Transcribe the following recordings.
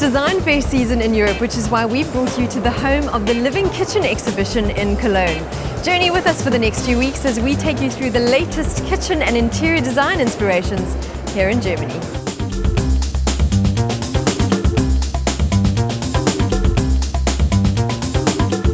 design fair season in Europe, which is why we've brought you to the home of the Living Kitchen exhibition in Cologne. Journey with us for the next few weeks as we take you through the latest kitchen and interior design inspirations here in Germany.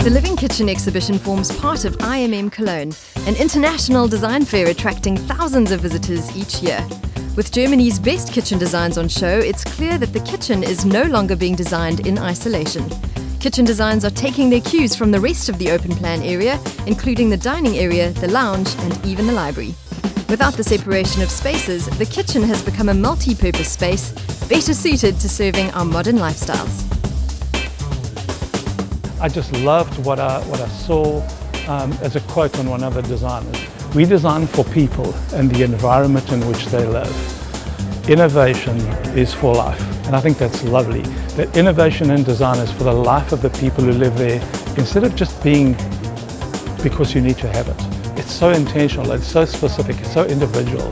The Living Kitchen exhibition forms part of IMM Cologne, an international design fair attracting thousands of visitors each year. With Germany's best kitchen designs on show, it's clear that the kitchen is no longer being designed in isolation. Kitchen designs are taking their cues from the rest of the open plan area, including the dining area, the lounge, and even the library. Without the separation of spaces, the kitchen has become a multi-purpose space, better suited to serving our modern lifestyles. I just loved what I saw as a quote on one of the designers. We design for people and the environment in which they live. Innovation is for life, and I think that's lovely. That innovation in design is for the life of the people who live there, instead of just being because you need to have it. It's so intentional, it's so specific, it's so individual.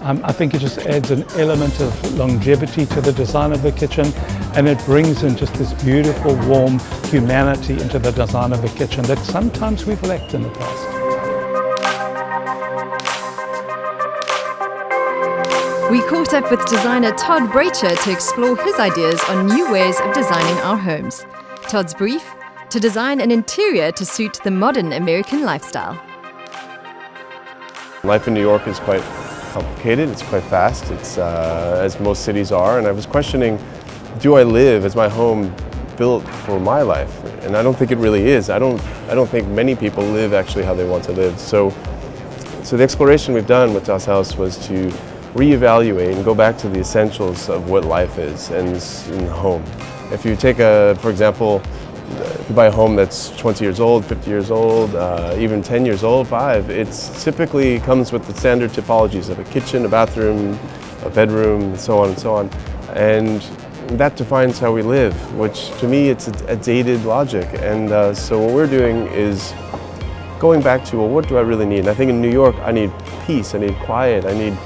I think it just adds an element of longevity to the design of the kitchen, and it brings in just this beautiful, warm humanity into the design of the kitchen that sometimes we've lacked in the past. We caught up with designer Todd Brecher to explore his ideas on new ways of designing our homes. Todd's brief: to design an interior to suit the modern American lifestyle. Life in New York is quite complicated, it's quite fast, it's as most cities are, and I was questioning, do I live, is my home built for my life? And I don't think it really is. I don't think many people live actually how they want to live. So the exploration we've done with Das Haus was to reevaluate and go back to the essentials of what life is and in the home. If you take for example, if you buy a home that's 20 years old, 50 years old, even 10 years old, 5, it typically comes with the standard typologies of a kitchen, a bathroom, a bedroom, and so on and so on. And that defines how we live, which to me it's a dated logic. And so what we're doing is going back to, well, what do I really need? And I think in New York I need peace, I need quiet, I need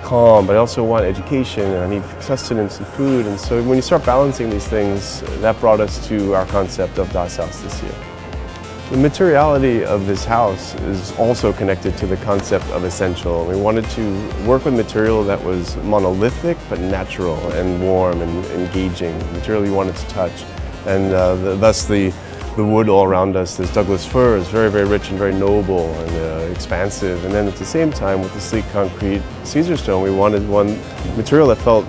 calm, but I also want education, and I need sustenance and food. And so when you start balancing these things, that brought us to our concept of Das Haus this year. The materiality of this house is also connected to the concept of essential. We wanted to work with material that was monolithic but natural and warm and engaging, material you wanted to touch. And thus the wood all around us, this Douglas fir, is very, very rich and very noble and expansive. And then at the same time, with the sleek concrete Caesarstone, we wanted one material that felt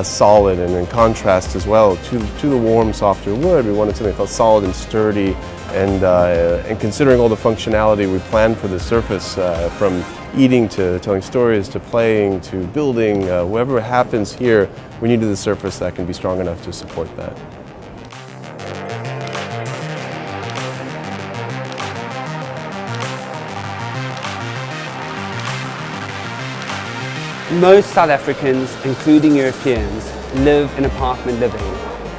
solid, and in contrast as well to the warm, softer wood, we wanted something that felt solid and sturdy. And considering all the functionality we planned for the surface, from eating to telling stories to playing to building, whatever happens here, we needed a surface that can be strong enough to support that. Most South Africans, including Europeans, live in apartment living.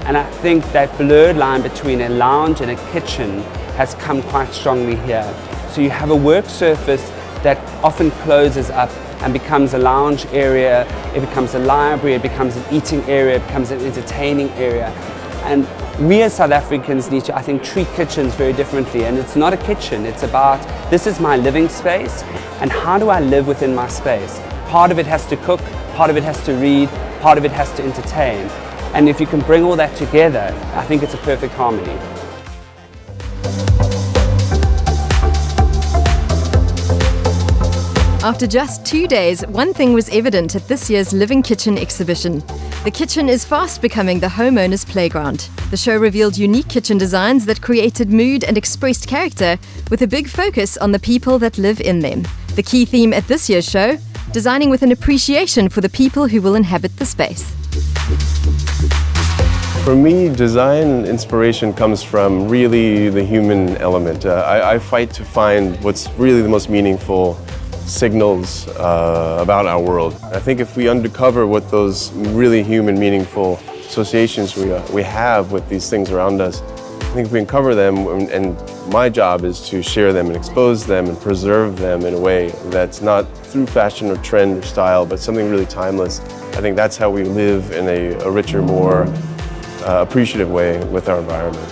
And I think that blurred line between a lounge and a kitchen has come quite strongly here. So you have a work surface that often closes up and becomes a lounge area, it becomes a library, it becomes an eating area, it becomes an entertaining area. And we as South Africans need to, I think, treat kitchens very differently. And it's not a kitchen, it's about, this is my living space, and how do I live within my space? Part of it has to cook, part of it has to read, part of it has to entertain. And if you can bring all that together, I think it's a perfect harmony. After just 2 days, one thing was evident at this year's Living Kitchen exhibition. The kitchen is fast becoming the homeowner's playground. The show revealed unique kitchen designs that created mood and expressed character, with a big focus on the people that live in them. The key theme at this year's show: designing with an appreciation for the people who will inhabit the space. For me, design inspiration comes from really the human element. I fight to find what's really the most meaningful signals about our world. I think if we uncover what those really human, meaningful associations we have with these things around us, I think if we uncover them, and my job is to share them and expose them and preserve them in a way that's not through fashion or trend or style, but something really timeless. I think that's how we live in a richer, more appreciative way with our environment.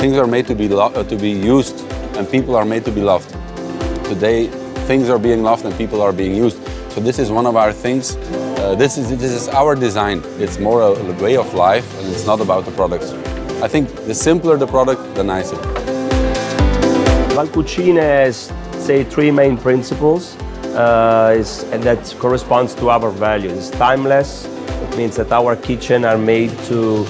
Things are made to be used, and people are made to be loved. Today, things are being loved and people are being used. So this is one of our things. This is our design. It's more a way of life, and it's not about the products. I think the simpler the product, the nicer. Val Cucine has, say, three main principles, and that corresponds to our values. It's timeless. It means that our kitchen are made to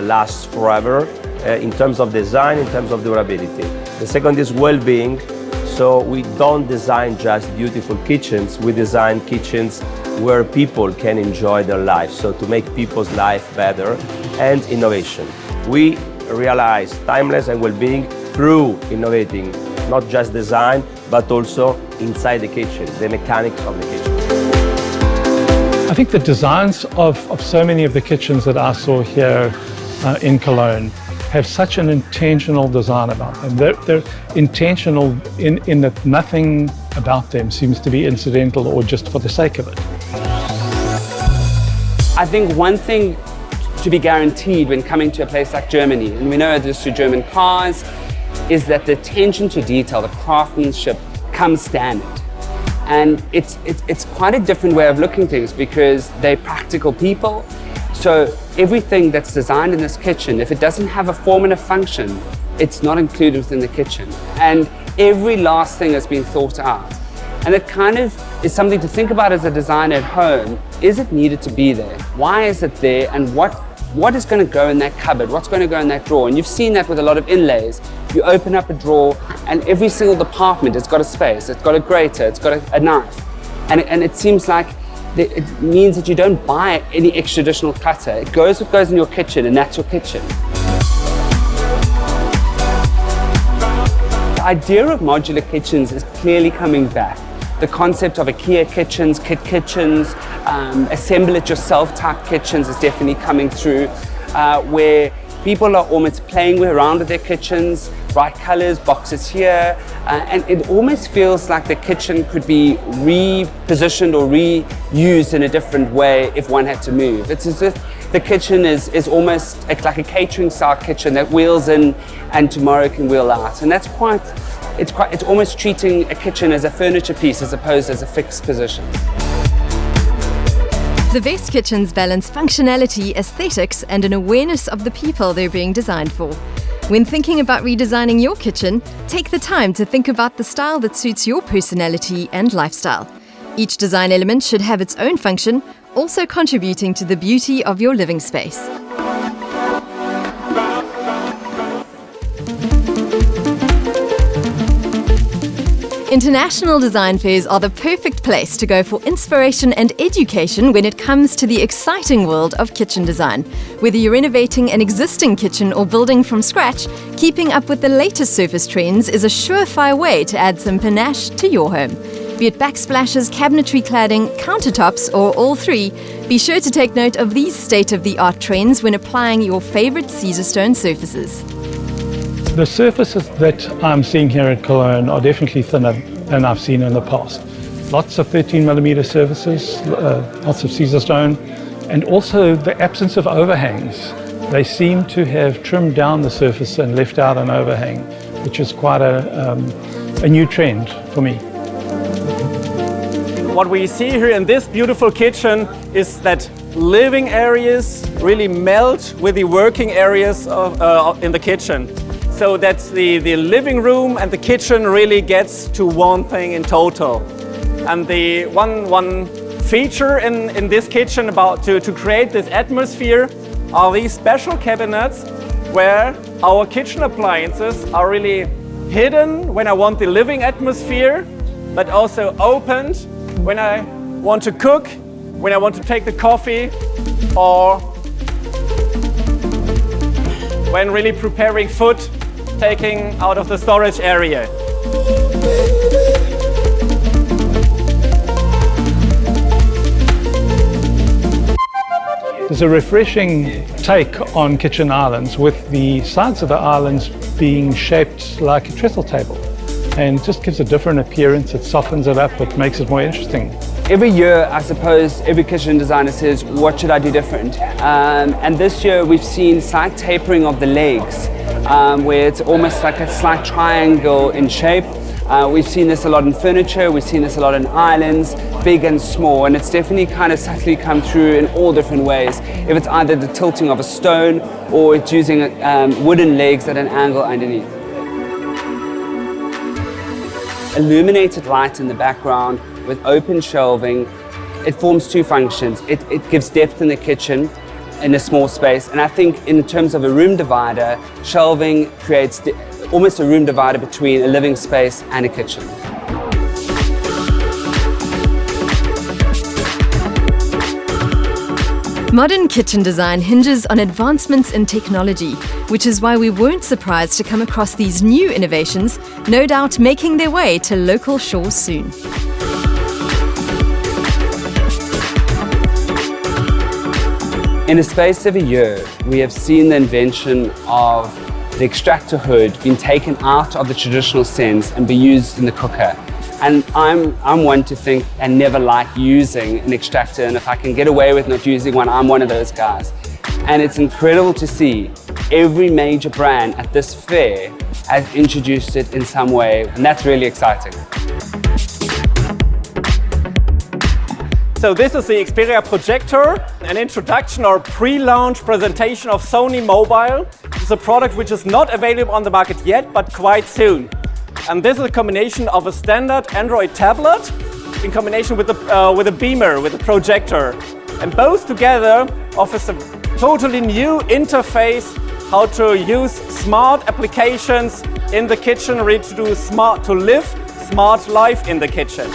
last forever in terms of design, in terms of durability. The second is well-being. So we don't design just beautiful kitchens, we design kitchens where people can enjoy their life, so to make people's life better, and innovation. We realize timeless and well-being through innovating, not just design, but also inside the kitchen, the mechanics of the kitchen. I think the designs of so many of the kitchens that I saw here in Cologne have such an intentional design about them. They're intentional in that nothing about them seems to be incidental or just for the sake of it. I think one thing to be guaranteed when coming to a place like Germany, and we know this through German cars, is that the attention to detail, the craftsmanship, comes standard. And it's quite a different way of looking at things because they're practical people. So everything that's designed in this kitchen, if it doesn't have a form and a function, it's not included within the kitchen. And every last thing has been thought out. And it kind of is something to think about as a designer at home. Is it needed to be there? Why is it there? And what is going to go in that cupboard? What's going to go in that drawer? And you've seen that with a lot of inlays. You open up a drawer and every single department has got a space. It's got a grater, it's got a knife. And it seems like it means that you don't buy any extra additional clutter. It goes what goes in your kitchen, and that's your kitchen. The idea of modular kitchens is clearly coming back. The concept of IKEA kitchens, kit kitchens, assemble it yourself type kitchens is definitely coming through, where people are almost playing around with their kitchens, bright colors, boxes here, and it almost feels like the kitchen could be repositioned or reused in a different way if one had to move. It's as if the kitchen is almost like a catering style kitchen that wheels in and tomorrow can wheel out. And that's it's almost treating a kitchen as a furniture piece as opposed as a fixed position. The best kitchens balance functionality, aesthetics, and an awareness of the people they're being designed for. When thinking about redesigning your kitchen, take the time to think about the style that suits your personality and lifestyle. Each design element should have its own function, also contributing to the beauty of your living space. International design fairs are the perfect place to go for inspiration and education when it comes to the exciting world of kitchen design. Whether you're renovating an existing kitchen or building from scratch, keeping up with the latest surface trends is a surefire way to add some panache to your home. Be it backsplashes, cabinetry cladding, countertops, or all three, be sure to take note of these state-of-the-art trends when applying your favorite Caesarstone surfaces. The surfaces that I'm seeing here at Cologne are definitely thinner than I've seen in the past. Lots of 13mm surfaces, lots of Caesarstone, and also the absence of overhangs. They seem to have trimmed down the surface and left out an overhang, which is quite a new trend for me. What we see here in this beautiful kitchen is that living areas really melt with the working areas in the kitchen. So that the living room and the kitchen really gets to one thing in total. And the one feature in this kitchen to create this atmosphere are these special cabinets where our kitchen appliances are really hidden when I want the living atmosphere, but also opened when I want to cook, when I want to take the coffee, or when really preparing food, taking out of the storage area. There's a refreshing take on kitchen islands with the sides of the islands being shaped like a trestle table, and just gives a different appearance. It softens it up, it makes it more interesting. Every year, I suppose, every kitchen designer says, what should I do different? And this year we've seen slight tapering of the legs, where it's almost like a slight triangle in shape. We've seen this a lot in furniture, we've seen this a lot in islands, big and small, and it's definitely kind of subtly come through in all different ways. If it's either the tilting of a stone or it's using wooden legs at an angle underneath. Illuminated light in the background with open shelving, it forms two functions. It gives depth in the kitchen in a small space, and I think in terms of a room divider, shelving creates almost a room divider between a living space and a kitchen. Modern kitchen design hinges on advancements in technology, which is why we weren't surprised to come across these new innovations, no doubt making their way to local shores soon. In the space of a year, we have seen the invention of the extractor hood being taken out of the traditional sense and be used in the cooker. And I'm one to think and never like using an extractor, and if I can get away with not using one, I'm one of those guys. And it's incredible to see every major brand at this fair has introduced it in some way, and that's really exciting. So this is the Xperia projector, an introduction or pre-launch presentation of Sony Mobile. It's a product which is not available on the market yet, but quite soon. And this is a combination of a standard Android tablet in combination with a beamer, with a projector. And both together offers a totally new interface how to use smart applications in the kitchen, ready to do to live smart life in the kitchen.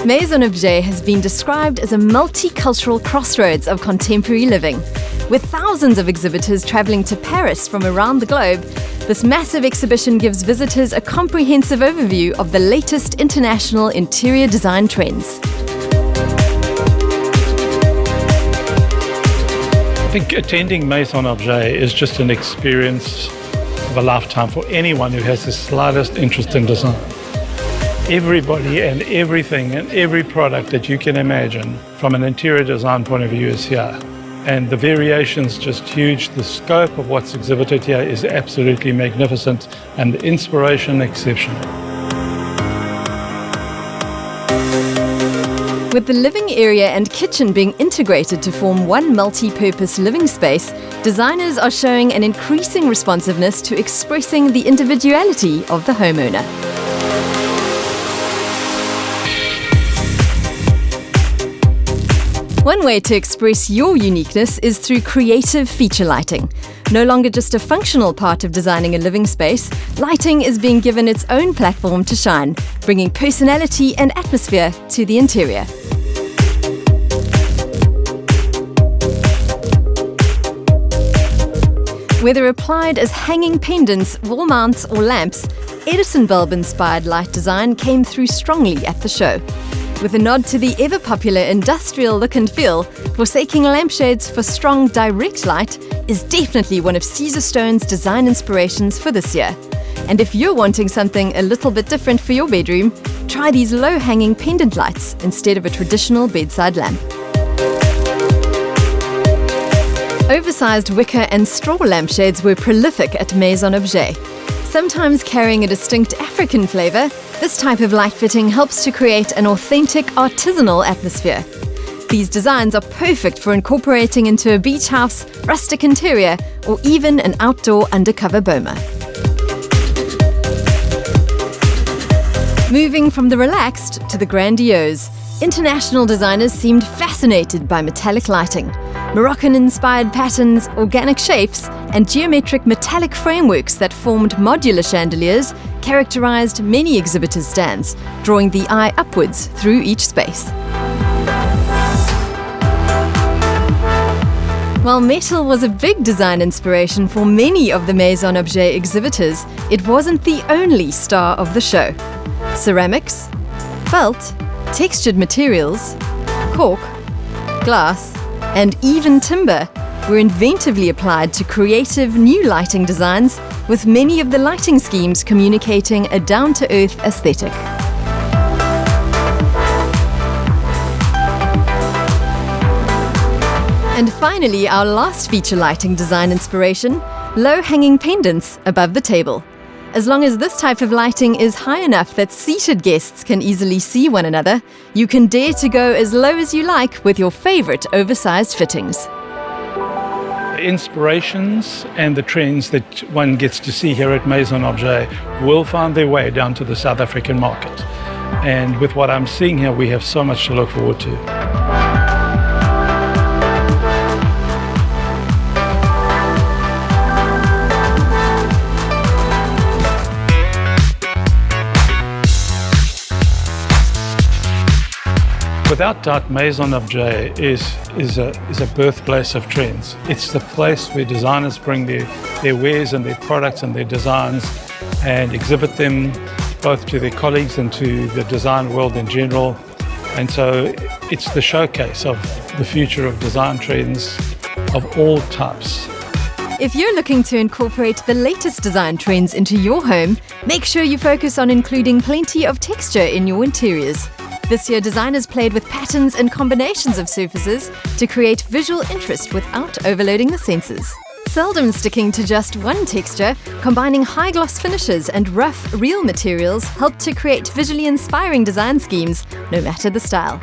Maison Objet has been described as a multicultural crossroads of contemporary living. With thousands of exhibitors travelling to Paris from around the globe, this massive exhibition gives visitors a comprehensive overview of the latest international interior design trends. I think attending Maison Objet is just an experience of a lifetime for anyone who has the slightest interest in design. Everybody and everything and every product that you can imagine from an interior design point of view is here. And the variation's just huge. The scope of what's exhibited here is absolutely magnificent and the inspiration exceptional. With the living area and kitchen being integrated to form one multi-purpose living space, designers are showing an increasing responsiveness to expressing the individuality of the homeowner. One way to express your uniqueness is through creative feature lighting. No longer just a functional part of designing a living space, lighting is being given its own platform to shine, bringing personality and atmosphere to the interior. Whether applied as hanging pendants, wall mounts or lamps, Edison bulb-inspired light design came through strongly at the show. With a nod to the ever-popular industrial look and feel, forsaking lampshades for strong direct light is definitely one of Caesarstone's design inspirations for this year. And if you're wanting something a little bit different for your bedroom, try these low-hanging pendant lights instead of a traditional bedside lamp. Oversized wicker and straw lampshades were prolific at Maison Objet. Sometimes carrying a distinct African flavour, this type of light fitting helps to create an authentic artisanal atmosphere. These designs are perfect for incorporating into a beach house, rustic interior, or even an outdoor undercover boma. Moving from the relaxed to the grandiose, international designers seemed fascinated by metallic lighting. Moroccan-inspired patterns, organic shapes, and geometric metallic frameworks that formed modular chandeliers characterized many exhibitors' stands, drawing the eye upwards through each space. While metal was a big design inspiration for many of the Maison Objet exhibitors, it wasn't the only star of the show. Ceramics, felt, textured materials, cork, glass, and even timber were inventively applied to creative new lighting designs, with many of the lighting schemes communicating a down-to-earth aesthetic. And finally, our last feature lighting design inspiration, low-hanging pendants above the table. As long as this type of lighting is high enough that seated guests can easily see one another, you can dare to go as low as you like with your favorite oversized fittings. The inspirations and the trends that one gets to see here at Maison Objet will find their way down to the South African market. And with what I'm seeing here, we have so much to look forward to. Without doubt, Maison Objet is a birthplace of trends. It's the place where designers bring their wares and their products and their designs and exhibit them both to their colleagues and to the design world in general. And so it's the showcase of the future of design trends of all types. If you're looking to incorporate the latest design trends into your home, make sure you focus on including plenty of texture in your interiors. This year, designers played with patterns and combinations of surfaces to create visual interest without overloading the senses. Seldom sticking to just one texture, combining high-gloss finishes and rough, real materials helped to create visually inspiring design schemes, no matter the style.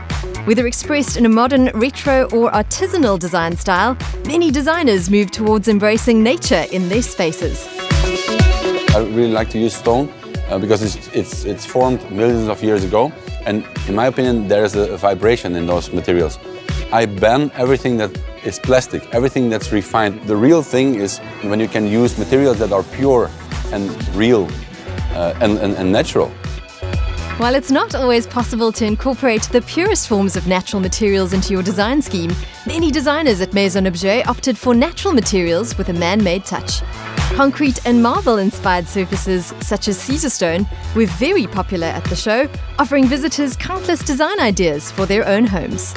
Whether expressed in a modern, retro or artisanal design style, many designers move towards embracing nature in their spaces. I really like to use stone because it's formed millions of years ago. And in my opinion, there is a vibration in those materials. I ban everything that is plastic, everything that's refined. The real thing is when you can use materials that are pure and real and natural. While it's not always possible to incorporate the purest forms of natural materials into your design scheme, many designers at Maison Objet opted for natural materials with a man-made touch. Concrete and marble-inspired surfaces, such as Caesarstone, were very popular at the show, offering visitors countless design ideas for their own homes.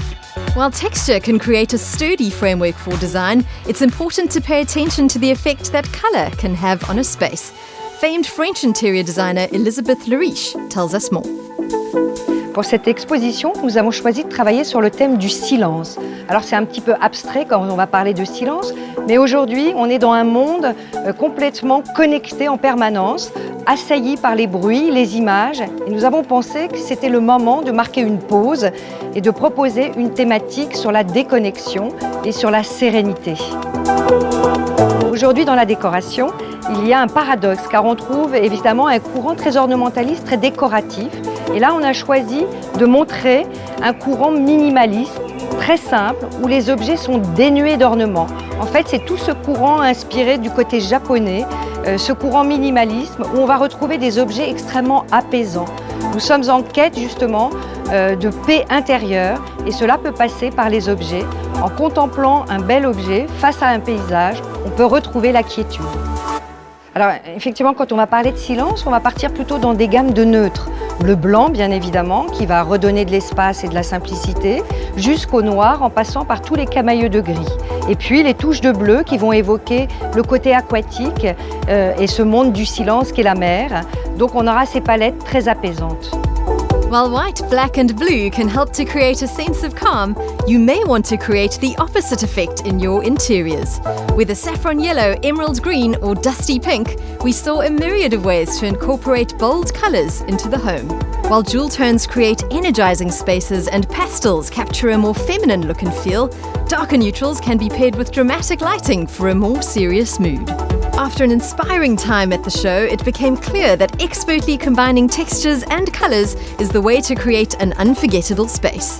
While texture can create a sturdy framework for design, it's important to pay attention to the effect that colour can have on a space. Famed French interior designer Elisabeth Leriche tells us more. Pour cette exposition, nous avons choisi de travailler sur le thème du silence. Alors c'est un petit peu abstrait quand on va parler de silence, mais aujourd'hui on est dans un monde complètement connecté en permanence, assailli par les bruits, les images, et nous avons pensé que c'était le moment de marquer une pause et de proposer une thématique sur la déconnexion et sur la sérénité. Aujourd'hui dans la décoration, il y a un paradoxe car on trouve évidemment un courant très ornementaliste, très décoratif. Et là, on a choisi de montrer un courant minimaliste, très simple, où les objets sont dénués d'ornements. En fait, c'est tout ce courant inspiré du côté japonais, ce courant minimalisme, où on va retrouver des objets extrêmement apaisants. Nous sommes en quête justement de paix intérieure, et cela peut passer par les objets. En contemplant un bel objet face à un paysage, on peut retrouver la quiétude. Alors effectivement, quand on va parler de silence, on va partir plutôt dans des gammes de neutres. Le blanc, bien évidemment, qui va redonner de l'espace et de la simplicité, jusqu'au noir, en passant par tous les camailleux de gris. Et puis les touches de bleu qui vont évoquer le côté aquatique et ce monde du silence qu'est la mer. Donc on aura ces palettes très apaisantes. While white, black and blue can help to create a sense of calm, you may want to create the opposite effect in your interiors. With a saffron yellow, emerald green or dusty pink, we saw a myriad of ways to incorporate bold colours into the home. While jewel tones create energizing spaces and pastels capture a more feminine look and feel, darker neutrals can be paired with dramatic lighting for a more serious mood. After an inspiring time at the show, it became clear that expertly combining textures and colours is the way to create an unforgettable space.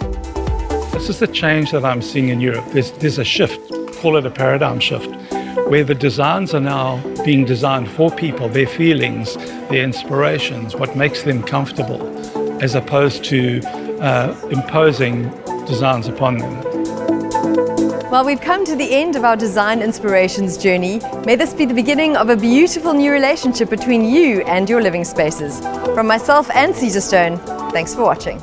This is the change that I'm seeing in Europe. There's a shift, call it a paradigm shift, where the designs are now being designed for people, their feelings, their inspirations, what makes them comfortable, as opposed to imposing designs upon them. Well, we've come to the end of our design inspirations journey. May this be the beginning of a beautiful new relationship between you and your living spaces. From myself and Caesarstone, thanks for watching.